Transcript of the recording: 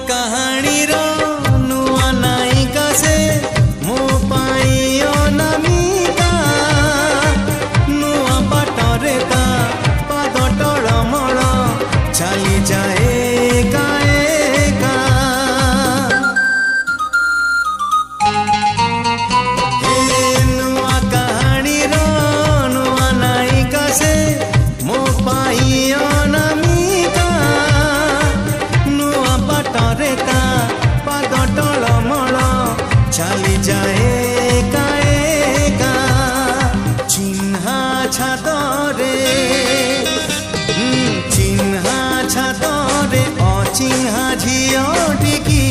कहानी रो नुआ नायिका से मो पाई अनामिका नुआ बाटरे ता पाद टळमळ चली जाए एका एका नुआ कहानी रो नुआ नायिका से मो पाई अनामिका नुआ बाटरे ता पाद टळमळ चली जाए एका एका चिन्हा छादरे चिन्हा छादरे अचिन्हा झियो टिकी